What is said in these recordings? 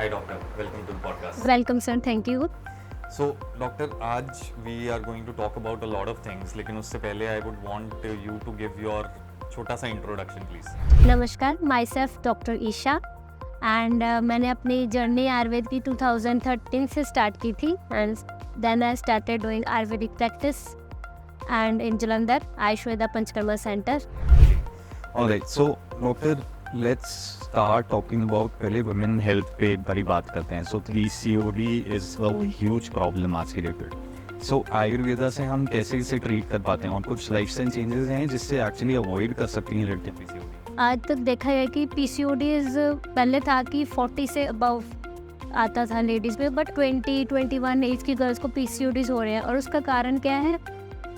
Hi doctor, welcome to the podcast. Welcome sir, thank you. So doctor, आज we are going to talk about a lot of things, लेकिन उससे पहले I would want you to give your छोटा सा introduction please. नमस्कार, myself doctor Isha and मैंने अपनी journey Ayurveda की 2013 से स्टार्ट की थी and then I started doing ayurvedic practice and in Jalandhar Ayurveda Panchakarma centre. Alright, so doctor, let's start talking about पहले women health पे बड़ी बात करते हैं। So PCOD is a huge problem आज की डेट पे। So आयुर्वेदा से हम कैसे इसे ट्रीट कर पाते हैं और कुछ लाइफस्टाइल चेंजेस हैं जिससे एक्चुअली अवॉइड कर सकती हैं लड़कियां PCOD? आज तक देखा है कि PCODs पहले था कि 40 से अबव आता था लेडीज़ में, बट 20-21 एज की गर्ल्स को PCODs हो रहे हैं। और उसका कारण क्या है?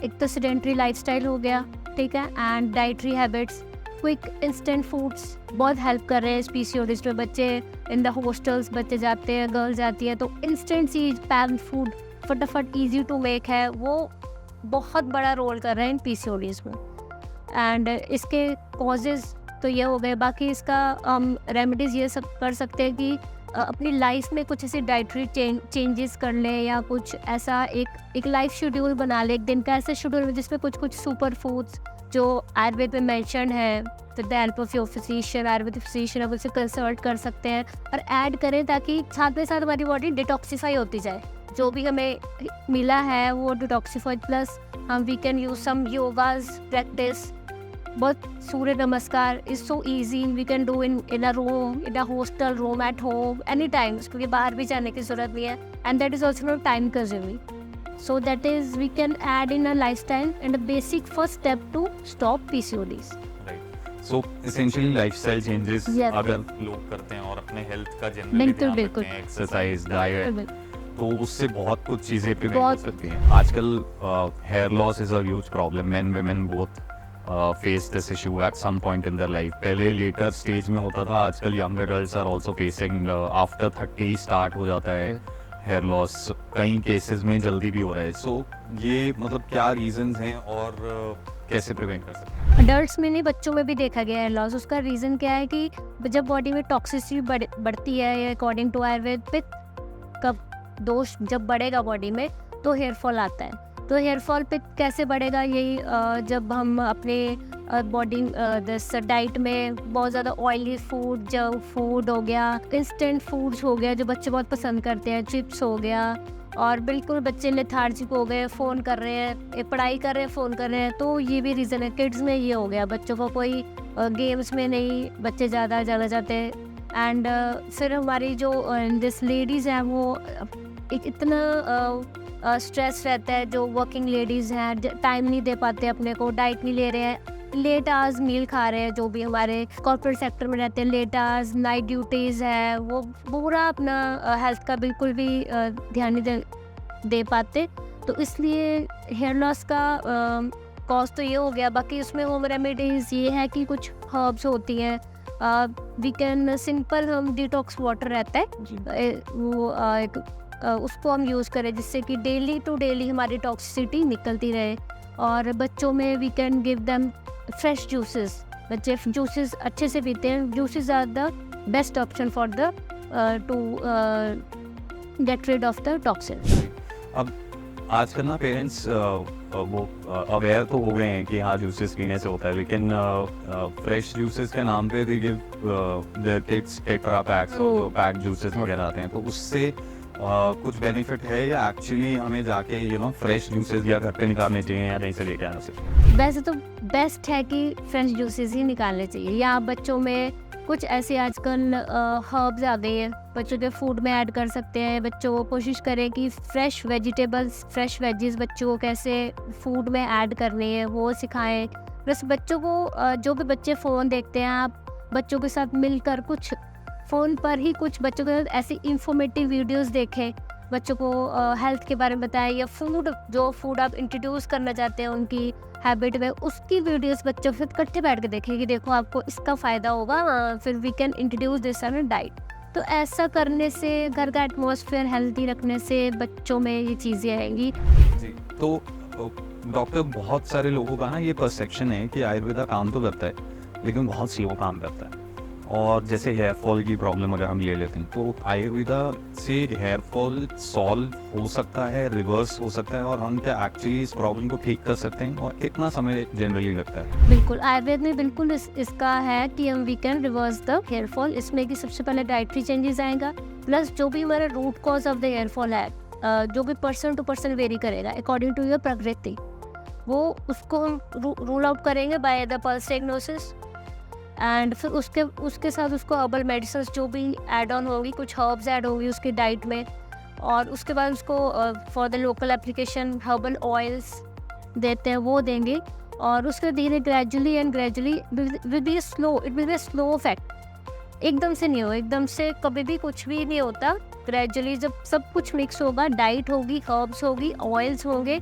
एक तो सेडेंटरी लाइफस्टाइल हो गया, ठीक है, and dietary habits, quick instant foods बहुत हेल्प कर रहे हैं इस PCODs में। बच्चे इन द हॉस्टल्स बच्चे जाते हैं, गर्ल्स जाती हैं, तो इंस्टेंट चीज पैक्ड फूड फटाफट इजी टू मेक है, वो बहुत बड़ा रोल कर रहे हैं इन PCODs में। एंड इसके कॉजेज़ तो ये हो गए, बाकी इसका रेमेडीज़ ये सब कर सकते हैं कि अपनी लाइफ में कुछ ऐसी डाइटरी चेंजेस कर लें या कुछ ऐसा एक लाइफ शेड्यूल बना लें, एक दिन का ऐसा शेड्यूल जिसमें कुछ सुपर फूड्स जो आयुर्वेद में मेंशन है, तो the help of your physician, Ayurvedic physician आप उससे कंसल्ट कर सकते हैं और ऐड करें ताकि साथ में साथ हमारी बॉडी डिटॉक्सीफाई होती जाए। जो भी हमें मिला है वो डिटॉक्सीफाई, प्लस हम we can use some yogas practice, बहुत surya namaskar is so easy, we can do in a room, in a hostel room, at home, any time, क्योंकि बाहर भी जाने की जरूरत नहीं है and that is also not time consuming. So that is we can add in a lifestyle and a basic first step to stop PCODs. Right. So essentially lifestyle changes Yes. अगर लोग करते हैं और अपने हेल्थ का generally बिल्कुल, ध्यान बिल्कुल। रखते हैं, एक्सरसाइज डाइट, तो उससे बहुत कुछ चीजें प्रिवेंट हो बहुत। सकती हैं। आजकल hair loss is a huge problem, men women both face this issue at some point in their life. पहले लेटर स्टेज में होता था, आजकल young adults are also facing after 30 start हो जाता है हेयर लॉस, कई केसेस में जल्दी भी हो रहा है। सो ये मतलब क्या रीजंस हैं और कैसे प्रिवेंट कर सकते हैं? अडल्ट्स में नहीं, बच्चों में भी देखा गया है लॉस। उसका रीज़न क्या है कि जब बॉडी में टॉक्सिसिटी बढ़ती है, अकॉर्डिंग टू आयुर्वेद, पित्त का दोष जब बढ़ेगा बॉडी में तो हेयर फॉल आता है। तो हेयर फॉल पित्त कैसे बढ़ेगा? यही जब हम अपने बॉडी डाइट में बहुत ज़्यादा ऑयली फूड, जंक फूड हो गया, इंस्टेंट फूड्स हो गया जो बच्चे बहुत पसंद करते हैं, चिप्स हो गया, और बिल्कुल बच्चे लेथार्जिक हो गए, फ़ोन कर रहे हैं, पढ़ाई कर रहे हैं, फ़ोन कर रहे हैं, तो ये भी रीज़न है। किड्स में ये हो गया, बच्चों को कोई गेम्स में नहीं बच्चे ज़्यादा जाना चाहते हैं। एंड फिर हमारी जो दिस लेडीज़ हैं वो इतना स्ट्रेस रहता है, जो वर्किंग लेडीज़ हैं टाइम नहीं दे पाते अपने को, डाइट नहीं ले रहे हैं, लेट आवर्स मील खा रहे हैं, जो भी हमारे कॉर्पोरेट सेक्टर में रहते हैं, लेट आवर्स, नाइट ड्यूटीज़ है, वो पूरा अपना हेल्थ का बिल्कुल भी ध्यान नहीं दे पाते। तो इसलिए हेयर लॉस का कॉज तो ये हो गया। बाकी उसमें होम रेमेडीज़ ये है कि कुछ हर्ब्स होती हैं, वी कैन सिंपल, हम डिटॉक्स वाटर रहता है वो उसको हम यूज़ करें जिससे कि डेली टू डेली हमारी टॉक्सिसिटी निकलती रहे। और बच्चों में we can give them fresh juices, बच्चे जूसेस अच्छे से पीते हैं, juices are the best option for the to get rid of the toxin. अब आजकल ना पेरेंट्स वो अवेयर तो हो गए हैं कि हाँ जूसेस पीने से होता है, लेकिन फ्रेश जूसेस के नाम पे they give their kids tetra PACS, जो पैक जूसेस वगैरह आते हैं, तो उससे कुछ बेनिफिट है या एक्चुअली हमें जाके फ्रेश जूसेस या घर पे निकालने चाहिए या कहीं से लेके आना चाहिए? वैसे तो बेस्ट है कि फ्रेश जूसेस ही निकालने चाहिए, या बच्चों में कुछ ऐसे आजकल हर्ब्स आ गए हैं, बच्चों के फूड में ऐड कर सकते हैं। बच्चों को कोशिश करें कि फ्रेश वेजिटेबल्स, फ्रेश वेजीज बच्चों को कैसे फूड में ऐड करनी है वो सिखाएं। प्लस बच्चों को जो भी बच्चे फ़ोन देखते हैं, आप बच्चों के साथ मिलकर कुछ फ़ोन पर ही कुछ बच्चों के साथ ऐसी इंफॉर्मेटिव वीडियोस देखें, बच्चों को हेल्थ के बारे में बताएं, या जो फूड आप इंट्रोड्यूस करना चाहते हैं उनकी हैबिट में, उसकी वीडियोस बच्चों के साथ इकट्ठे बैठ के देखें कि देखो आपको इसका फ़ायदा होगा, फिर we can introduce this in diet. तो ऐसा करने से, घर का एटमॉस्फेयर हेल्दी रखने से बच्चों में ये चीज़ें आएंगी। जी, तो डॉक्टर, बहुत सारे लोगों का ना ये परसेप्शन है कि आयुर्वेदा काम तो करता है लेकिन बहुत स्लो काम करता है। और जैसे हेयर फॉल की प्रॉब्लम अगर हम ले लेते हैं तो आयुर्वेदा से हेयर फॉल सॉल्व हो सकता है, रिवर्स हो सकता है, और हम क्या एक्चुअली इस प्रॉब्लम को ठीक कर सकते हैं, और कितना समय जनरली लगता है? बिल्कुल, आयुर्वेद में बिल्कुल इसका है कि हम we can reverse the hair fall. इसमें कि सबसे पहले डाइटरी चेंजेस आएगा, प्लस जो भी हमारा root cause of the hair fall है, जो भी पर्सन टू पर्सन वेरी करेगा अकॉर्डिंग टू योर प्रकृति, वो उसको हम रूल आउट करेंगे by the pulse diagnosis. And फिर उसके साथ उसको हर्बल मेडिसिन जो भी ऐड ऑन होगी, कुछ हर्ब्स ऐड होगी उसकी डाइट में, और उसके बाद उसको for the local application herbal oils देते हैं, वो देंगे। और उसके धीरे gradually will be slow, it will be slow effect. एकदम से नहीं हो, एकदम से कभी भी कुछ भी नहीं होता। ग्रेजुअली जब सब कुछ मिक्स होगा, डाइट होगी, हर्ब्स होगी, ऑयल्स होंगे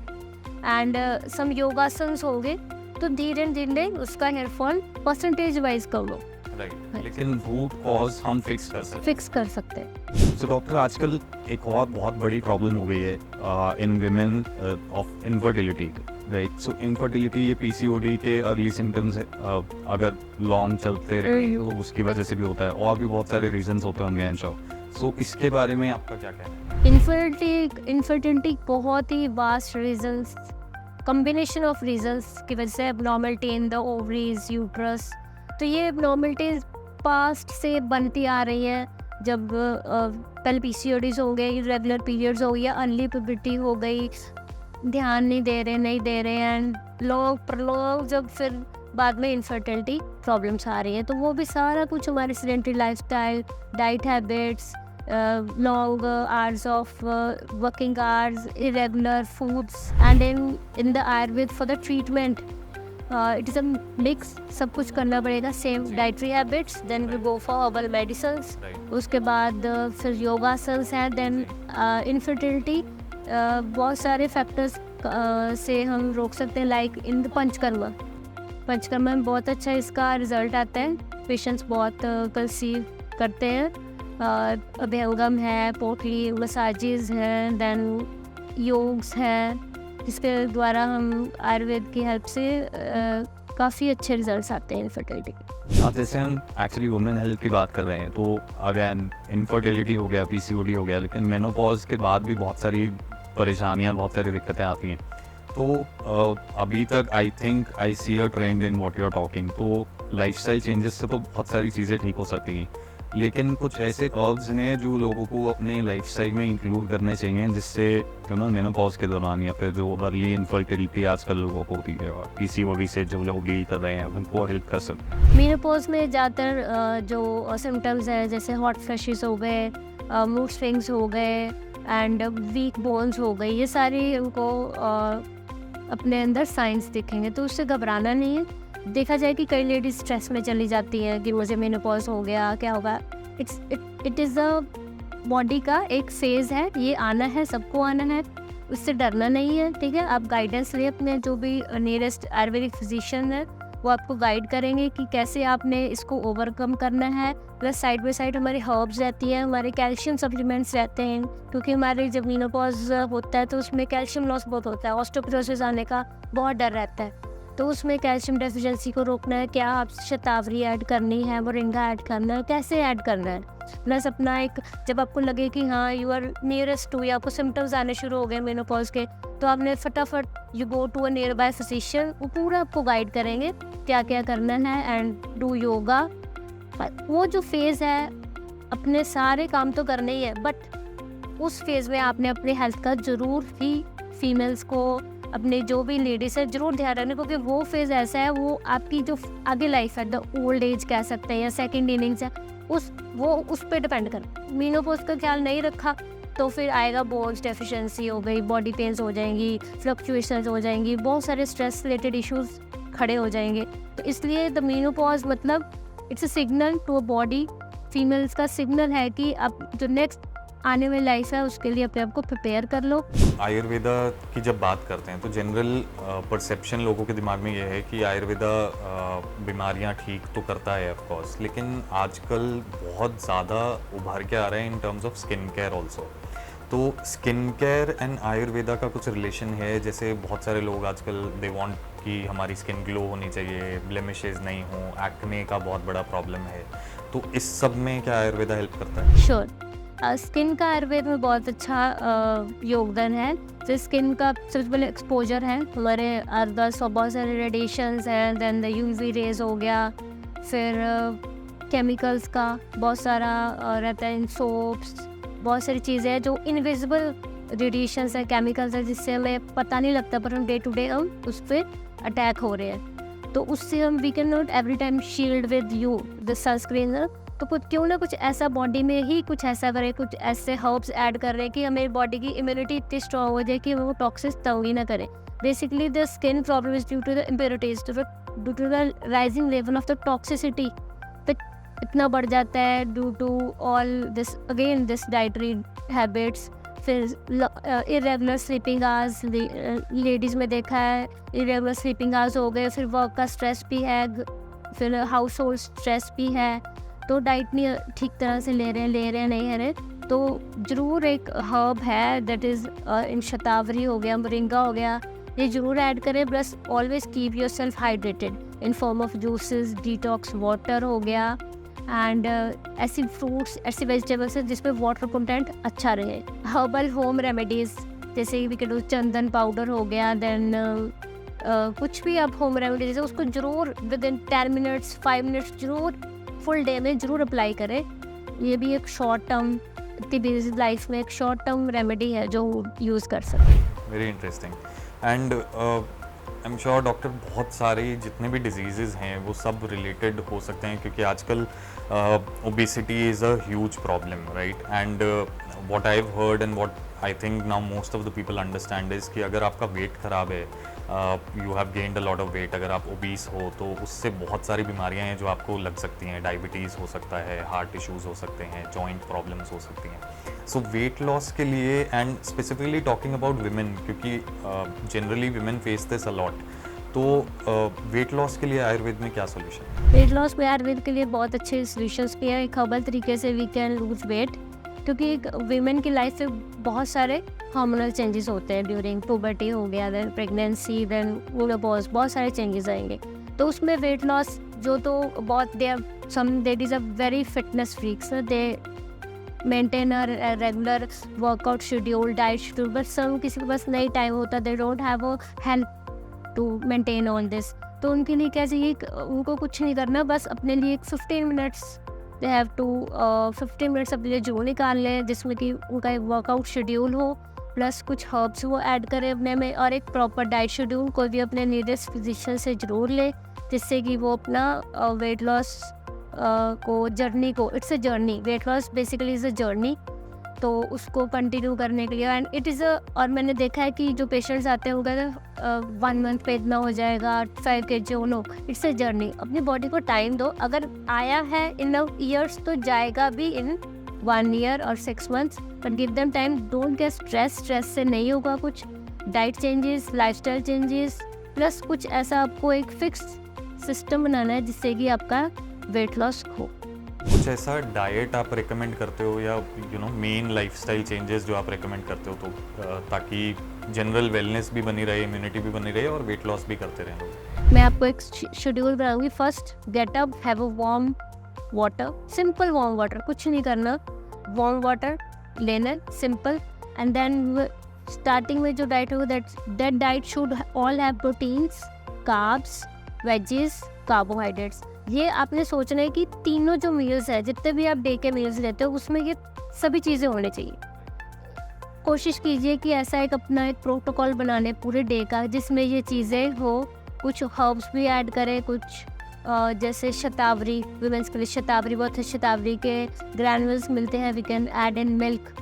एंड सम योगासन्स होंगे, तो धीरे धीरे उसका हेयर फॉल परसेंटेज वाइज कम हो, राइट। लेकिन रूट कॉज हम फिक्स कर सकते फिक्स कर सकते हैं। हैं। तो डॉक्टर, आजकल एक और बहुत बड़ी प्रॉब्लम हो गई है इन women of infertility, right? So infertility, ये पीसीओडी के अर्ली सिम्टम्स है, अगर लॉन्ग चलते रहे तो उसकी वजह से भी होता है, और भी बहुत सारे रीजंस होते होंगे एंड सो इसके बारे में आपका क्या कहना है? इनफर्टिलिटी बहुत ही vast reasons, combination of reasons की वजह से abnormality in the ovaries, uterus. तो ये एबनॉर्मलिटीज पास्ट से बनती आ रही हैं। जब पहले पीसीओडीज हो गए, इरेगुलर पीरियड्स हो गई, या अर्ली प्यूबर्टी हो गई, ध्यान नहीं दे रहे एंड लॉन्ग जब फिर बाद में इनफर्टिलिटी प्रॉब्लम्स आ रही हैं, तो वो भी सारा कुछ हमारे sedentary lifestyle, diet habits, long hours of working hours, irregular foods, and in the Ayurveda for the treatment, it is a mix, सब कुछ करना पड़ेगा, same dietary habits, then we go for herbal medicines, उसके बाद फिर योगासन्स हैं, then infertility बहुत सारे फैक्टर्स से हम रोक सकते हैं, लाइक इन द पंचकर्मा में बहुत अच्छा इसका रिजल्ट आता है, पेशेंट्स बहुत कंसीव करते हैं। अभ्यंगम है, पोटली मसाजेस हैं, देन योग्स हैं, जिसके द्वारा हम आयुर्वेद की हेल्प से काफ़ी अच्छे रिजल्ट्स आते हैं इनफर्टिलिटी के। अब जैसे हम एक्चुअली वुमेन हेल्थ की बात कर रहे हैं, तो अगेन इनफर्टिलिटी हो गया, पीसीओडी हो गया, लेकिन मेनोपॉज के बाद भी बहुत सारी परेशानियां, बहुत सारी दिक्कतें आती हैं। तो अभी तक I think I see a trend in what you are talking, तो लाइफस्टाइल चेंजेस से तो बहुत सारी चीज़ें ठीक हो सकती हैं, लेकिन कुछ ऐसे कर्व्स हैं जो लोगों को अपने लाइफस्टाइल में इंक्लूड करने चाहिए, जिससे मेनोपॉज के दौरान या फिर जो अर्ली इनफर्टिलिटी आजकल लोगों को होती है, और पीसीओडी से जो लोग डील कर रहे हैं, उनको हेल्प कर सकते हैं। मेनोपॉज में ज़्यादातर जो सिम्टम्स हैं, जैसे हॉट फ्लैशेस हो गए, मूड स्विंग्स हो गए एंड वीक बोन्स हो गई, ये सारी उनको अपने अंदर साइंस दिखेंगे, तो उससे घबराना नहीं है। देखा जाए कि कई लेडीज स्ट्रेस में चली जाती हैं कि मुझे मेनोपॉज हो गया, क्या होगा। इट इज़ द बॉडी का एक फेज़ है, ये आना है, सबको आना है, उससे डरना नहीं है, ठीक है। आप गाइडेंस ले, अपने जो भी नियरेस्ट आयुर्वेदिक फिजिशियन है वो आपको गाइड करेंगे कि कैसे आपने इसको ओवरकम करना है। प्लस साइड बाई साइड हमारी हर्ब्स रहती हैं, हमारे कैल्शियम सप्लीमेंट्स रहते हैं, क्योंकि हमारे जब मेनोपॉज होता है तो उसमें कैल्शियम लॉस बहुत होता है, ऑस्टियोपोरोसिस आने का बहुत डर रहता है, तो उसमें कैल्शियम डेफिशिएंसी को रोकना है। क्या आप शतावरी ऐड करनी है, मोरिंगा ऐड करना है, कैसे ऐड करना है। प्लस अपना एक, जब आपको लगे कि हाँ यू आर नियरेस्ट टू, या आपको सिम्टम्स आने शुरू हो गए मेनोपॉज के, तो आपने फटाफट you go to a nearby physician, वो पूरा आपको गाइड करेंगे क्या क्या करना है एंड डू योगा। वो जो फेज़ है, अपने सारे काम तो करने ही है, बट उस फेज़ में आपने अपने हेल्थ का ज़रूर ही फीमेल्स को, अपने जो भी लेडीज़ है, ज़रूर ध्यान रखना, क्योंकि वो फेज़ ऐसा है, वो आपकी जो आगे लाइफ है, द ओल्ड एज कह सकते हैं या सेकंड इनिंग्स है, उस पर डिपेंड कर। मेनोपॉज का ख्याल नहीं रखा तो फिर आएगा बोन्स डेफिशिएंसी हो गई, बॉडी पेन्स हो जाएंगी, फ्लक्चुएशंस हो जाएंगी, बहुत सारे स्ट्रेस रिलेटेड इश्यूज खड़े हो जाएंगे। तो इसलिए द मेनोपॉज मतलब it's a signal to a body, females का सिग्नल है कि अब जो नेक्स्ट आने वाली लाइफ है उसके लिए अपने आप को प्रिपेयर कर लो। आयुर्वेदा की जब बात करते हैं तो जनरल परसेप्शन लोगों के दिमाग में ये है कि आयुर्वेदा बीमारियां ठीक तो करता है ऑफ कोर्स, लेकिन आजकल बहुत ज़्यादा उभर के आ रहे हैं in terms of skin care also. तो स्किन केयर एंड आयुर्वेदा का कुछ रिलेशन है? जैसे बहुत सारे लोग आजकल दे वांट कि हमारी स्किन ग्लो होनी चाहिए, ब्लेमिशेस नहीं हो, एक्ने का बहुत बड़ा प्रॉब्लम है, तो इस सब में क्या आयुर्वेदा हेल्प करता है? श्योर। स्किन का आयुर्वेद में बहुत अच्छा योगदान है। तो स्किन का सबसे पहले एक्सपोजर है, हमारे आसपास बहुत सारे रेडिएशंस हैं, देन द यूवी रेज हो गया, फिर केमिकल्स का बहुत सारा रहता है इन सोप्स, बहुत सारी चीज़ें हैं जो इनविजिबल रेडिएशंस है, केमिकल्स है, जिससे हमें पता नहीं लगता पर हम डे टू डे हम उस पर अटैक हो रहे हैं। तो उससे हम we can not every time shield with you the sunscreen. तो कुछ क्यों ना कुछ ऐसा बॉडी में ही कुछ ऐसा करे, कुछ ऐसे हर्ब्स ऐड कर रहे हैं कि हमेरी बॉडी की इम्यूनिटी इतनी स्ट्रॉन्ग हो जाए कि वो टॉक्सिस तंग ही ना करे। Basically the skin problem is due to the impurities, due to the rising level of the toxicity इतना बढ़ जाता है due to all this again this dietary habits. फिर इरेगुलर स्लीपिंग आवर्स, लेडीज़ में देखा है इरेगुलर स्लीपिंग आवर्स हो गए, फिर वर्क का स्ट्रेस भी है, फिर हाउस होल्ड स्ट्रेस भी है, तो डाइट नहीं ठीक तरह से ले रहे हैं नहीं है रहे, तो ज़रूर एक हर्ब है दैट इज़ इन शतावरी हो गया, मोरिंगा हो गया, ये ज़रूर ऐड करें। Plus always keep your self hydrated in form of juices, detox water हो गया, एंड ऐसी फ्रूट्स, ऐसी वेजिटेबल्स हैं जिसमें वाटर कंटेंट अच्छा रहे। हर्बल होम रेमेडीज़ जैसे we can do chandan powder हो गया, देन कुछ भी आप होम रेमेडीज है उसको ज़रूर विद इन 10 मिनट्स 5 मिनट्स ज़रूर फुल डे में ज़रूर अप्लाई करें। ये भी एक शॉर्ट टर्म, इतनी बिजी लाइफ में एक शॉर्ट टर्म रेमेडी है जो यूज़ कर सकते। Very interesting. And I am sure doctor बहुत सारे जितने भी डिजीज़ हैं वो सब रिलेटेड हो सकते हैं, क्योंकि आजकल obesity is a huge problem, right? And what I have heard and what I think now most of the people understand is कि अगर आपका वेट ख़राब है, you have gained a lot of weight, अगर आप ओबीस हो तो उससे बहुत सारी बीमारियां हैं जो आपको लग सकती हैं। डायबिटीज़ हो सकता है, हार्ट इश्यूज़ हो सकते हैं, जॉइंट प्रॉब्लम्स हो सकती हैं। सो वेट लॉस के लिए and specifically talking about women, क्योंकि generally women face this a lot, तो वेट लॉस के लिए आयुर्वेद में क्या सोल्यूशन है? वेट लॉस में आयुर्वेद के लिए बहुत अच्छे सोल्यूशंस भी है। एक हर्बल तरीके से वी कैन लूज वेट, क्योंकि एक वीमेन की लाइफ में बहुत सारे हार्मोनल चेंजेस होते हैं ड्यूरिंग पुबर्टी हो गया, देन प्रेगनेंसी, देन मेनोपॉज, बहुत सारे चेंजेस आएंगे। तो उसमें वेट लॉस जो तो बहुत they some ladies are very fitness freaks, they maintain a regular workout schedule, diet schedule, but some किसी के पास नहीं टाइम होता, they don't have a help to maintain on this. तो उनके लिए क्या चाहिए, उनको कुछ नहीं करना, बस अपने लिए 15 minutes they have to 15 minutes अपने लिए जो निकाल लें जिसमें कि उनका एक वर्कआउट शेड्यूल हो, प्लस कुछ हर्ब्स वो ऐड करें अपने में, और एक प्रॉपर डाइट शेड्यूल कोई भी अपने नीडेस्ट फिजिशियन से ज़रूर ले, जिससे कि वो अपना वेट लॉस को जर्नी को, it's a journey, weight loss basically is a journey, तो उसको कंटिन्यू करने के लिए। एंड इट इज़ और मैंने देखा है कि जो पेशेंट्स आते हैं वो कहते हैं 1 मंथ पे इतना हो जाएगा, 5 kg, no, it's a journey. अपनी बॉडी को टाइम दो, अगर आया है इन ईयर्स तो जाएगा भी इन 1 year और 6 months, but give them time, don't get stress से नहीं होगा कुछ। Diet changes, lifestyle changes, plus कुछ ऐसा आपको एक फिक्स सिस्टम बनाना है जिससे कि आपका वेट लॉस हो। कुछ ऐसा डाइट आप रेकमेंड करते हो या मेन लाइफस्टाइल चेंजेस जो आप रेकमेंड करते हो, तो ताकि जनरल वेलनेस भी बनी रहे, इम्यूनिटी भी बनी रहे और वेट लॉस भी करते रहें? मैं आपको एक शेड्यूल बनाऊंगी। First, get up, have a warm water, simple warm water, कुछ नहीं करना, वार्म वाटर लेना सिंपल, एंड देन स्टार्टिंग में जो डाइट होगा that diet should all have proteins, carbs, veggies, carbohydrates. ये आपने सोचना है कि तीनों जो मील्स है, जितने भी आप डे के मील्स लेते हो, उसमें ये सभी चीज़ें होनी चाहिए। कोशिश कीजिए कि ऐसा एक अपना एक प्रोटोकॉल बनाने पूरे डे का जिसमें ये चीज़ें हो। कुछ हर्ब्स भी ऐड करें, कुछ जैसे शतावरी, वुमेंस के लिए शतावरी बहुत है, शतावरी के ग्रैनुल्स मिलते हैं, we can add in milk,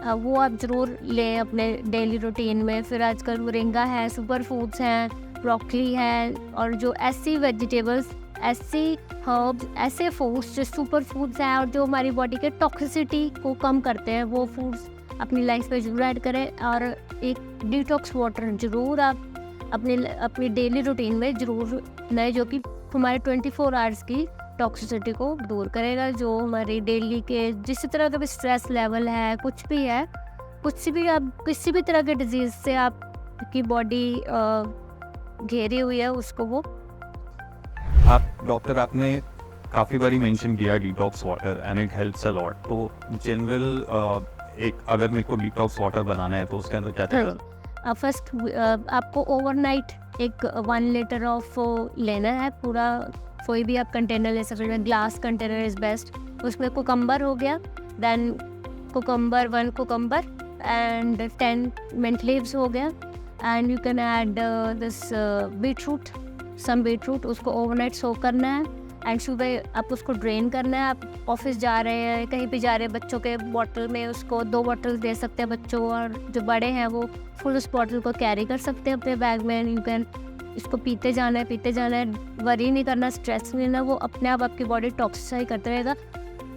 वो आप ज़रूर लें अपने डेली रूटीन में। फिर आजकल मोरिंगा है, सुपर फूड्स हैं, ब्रोकली है, और जो ऐसी वेजिटेबल्स, ऐसी हर्ब्स, ऐसे फूड्स जो सुपर फूड्स हैं और जो हमारी बॉडी के टॉक्सिसिटी को कम करते हैं, वो फूड्स अपनी लाइफ में ज़रूर ऐड करें। और एक डिटॉक्स वाटर ज़रूर आप अपनी डेली रूटीन में ज़रूर लें, जो कि हमारे 24 आवर्स की टॉक्सिसिटी को दूर करेगा। जो हमारी डेली के जिस तरह का भी स्ट्रेस लेवल है, कुछ भी है, कुछ भी आप किसी भी तरह के डिजीज़ से आपकी बॉडी घेरी हुई है, उसको वो आप डॉक्टर, आपने काफ़ी बारी मेंशन किया detox water and it helps a lot. तो जनरल एक अगर मेरे को डिटॉक्स वाटर बनाना है तो उसके अंदर क्या क्या फर्स्ट आपको ओवरनाइट एक 1 लीटर ऑफ लेना है पूरा। कोई भी आप कंटेनर ले सकते हैं, ग्लास कंटेनर इज़ बेस्ट। उसमें कुकम्बर हो गया, then cucumber 1 cucumber and 10 mint leaves हो गया, and you can add this beetroot, some beetroot. उसको ओवरनाइट सोक करना है एंड सुबह आप उसको ड्रेन करना है। आप ऑफिस जा रहे हैं, कहीं पे जा रहे हैं, बच्चों के बॉटल में उसको 2 बॉटल दे सकते हैं बच्चों, और जो बड़े हैं वो फुल उस बॉटल को कैरी कर सकते हैं अपने बैग में। यू कैन इसको पीते जाना है, वरी नहीं करना, स्ट्रेस नहीं लेना, वो अपने आप आपकी बॉडी टॉक्सिफाई करते रहेगा।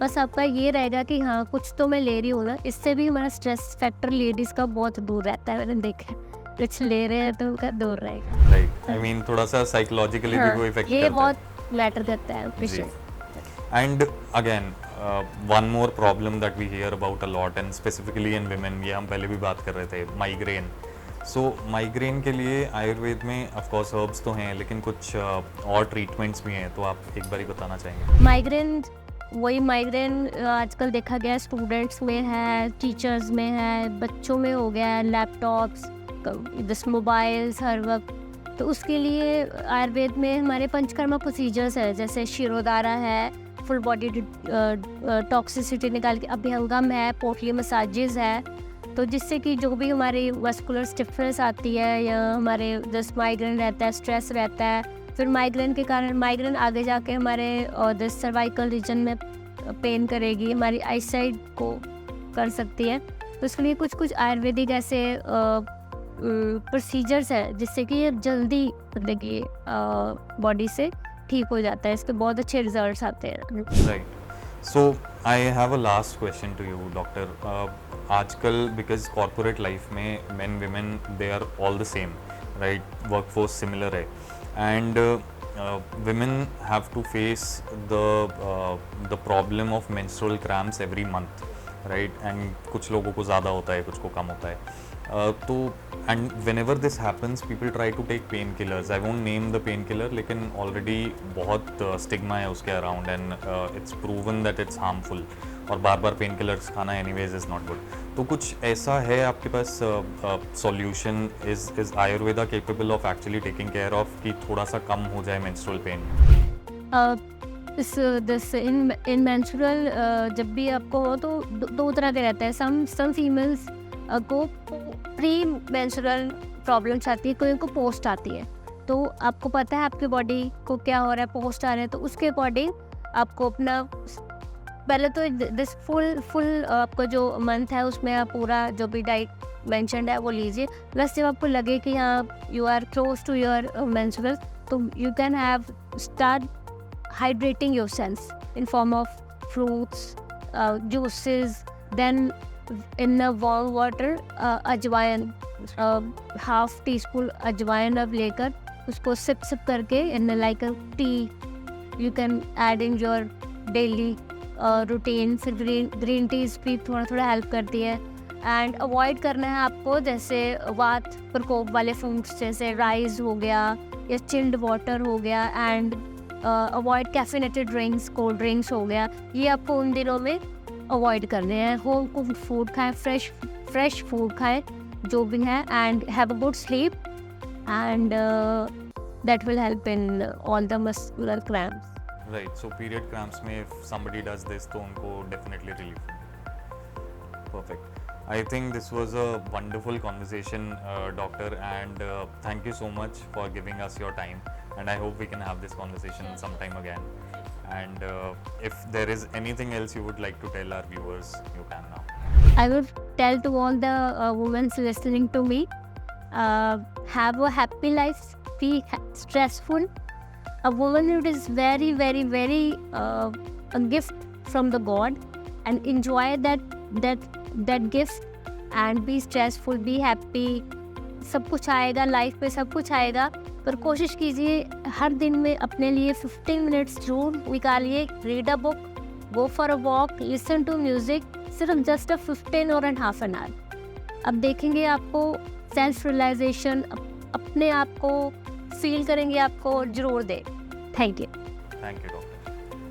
बस आपका ये रहेगा कि हाँ कुछ तो मैं ले रही हूँ ना। इससे भी हमारा स्ट्रेस फैक्टर लेडीज़ का बहुत दूर रहता है, मैंने देखा है। कुछ ले रहे हैं तो उनका दूर रहेगा। राइट, आई मीन थोड़ा सा साइकोलॉजिकली भी वो इफेक्ट ये करता है। बहुत मैटर करता है जी। And again one more problem that we hear about a lot and specifically in women, ये हम पहले भी बात कर रहे थे, माइग्रेन। सो माइग्रेन के लिए आयुर्वेद में ऑफ कोर्स हर्ब्स तो हैं, लेकिन कुछ और ट्रीटमेंट्स भी हैं, तो आप एक बार ही बताना चाहेंगे? माइग्रेन आजकल देखा गया स्टूडेंट्स में है, टीचर्स में है, बच्चों में हो गया है, लैपटॉप्स, दिस मोबाइल्स हर वक्त। तो उसके लिए आयुर्वेद में हमारे पंचकर्मा प्रोसीजर्स है, जैसे शिरोधारा है, फुल बॉडी टॉक्सिसिटी निकाल के, अभ्यंगम है, पोटली मसाजेस है, तो जिससे कि जो भी हमारी मस्कुलर स्टिफनेस आती है या हमारे जस्ट माइग्रेन रहता है, स्ट्रेस रहता है, फिर माइग्रेन के कारण माइग्रेन आगे जाके हमारे दिस सर्वाइकल रीजन में पेन करेगी, हमारी आईसाइट को कर सकती है। तो इसके लिए कुछ कुछ आयुर्वेदिक ऐसे प्रोसीजर्स है जिससे कि ये जल्दी मतलब कि बॉडी से ठीक हो जाता है, इसके बहुत अच्छे रिजल्ट्स आते हैं। Right, so I have a last question to you doctor. आजकल बिकॉज कॉर्पोरेट लाइफ में men women they are all the same, right, workforce similar है, and women have to face the problem of menstrual cramps every month, right? And कुछ लोगों को ज़्यादा होता है, कुछ को कम होता है, तो and whenever this happens people try to take pain killers. I won't name the pain killer, लेकिन already बहुत stigma है उसके around and it's proven that it's harmful, और बार बार पेन किलर्स खाना anyways is not good. तो कुछ ऐसा है आपके पास solution? Is Ayurveda capable of actually taking care of कि थोड़ा सा कम हो जाए मेंस्ट्रुअल पेन? इन मेंस्ट्रुअल जब भी आपको हो तो दो तरह के रहते हैं। सम फीमेल्स को प्री मेंस्ट्रुअल प्रॉब्लम्स आती है, कोई को पोस्ट आती है। तो आपको पता है आपकी बॉडी को क्या हो रहा है, पोस्ट आ रहे हैं, तो उसके अकॉर्डिंग आपको अपना पहले तो दिस फुल आपका जो मंथ है उसमें आप पूरा जो भी डाइट मेंशन्ड है वो लीजिए। प्लस जब आपको लगे कि हाँ you are close to your menstrual, तो you can have start hydrating yourself in form of fruits, juices, then in warm water ajwain, half teaspoon ajwain अब लेकर उसको सिप करके in like a tea you can add in your daily routine. फिर green teas भी थोड़ा help करती है। And avoid करना है आपको जैसे वात प्रकोप वाले फूड्स जैसे राइस हो गया या चिल्ड वाटर हो गया, and avoid caffeinated drinks, cold drinks हो गया, ये आपको उन दिनों में अवॉइड करने हैं। होम कुक्ड फूड खाएं, फ्रेश फूड खाएं जो भी है, and have a good sleep, and that will help in all the muscular cramps. Right, so period cramps में इफ समबडी डज दिस तो उनको definitely relief. Perfect, I think this was a wonderful conversation, doctor, and thank you so much for giving us your time, and I hope we can have this conversation sometime again. And if there is anything else you would like to tell our viewers, you can now. I would tell to all the women listening to me, have a happy life, be stressful. A womanhood is very, very, very a gift from the God, and enjoy that gift and be stressful, be happy. सब कुछ आएगा life में, सब कुछ आएगा, पर कोशिश कीजिए हर दिन में अपने लिए 15 मिनट्स जरूर निकालिए। Read a book, go for a walk, listen to music, सिर्फ जस्ट 15 और हाफ एन आवर। अब देखेंगे आपको सेल्फ रियलाइजेशन, अपने आप को फील करेंगे, आपको जरूर दे। Thank you. Thank you.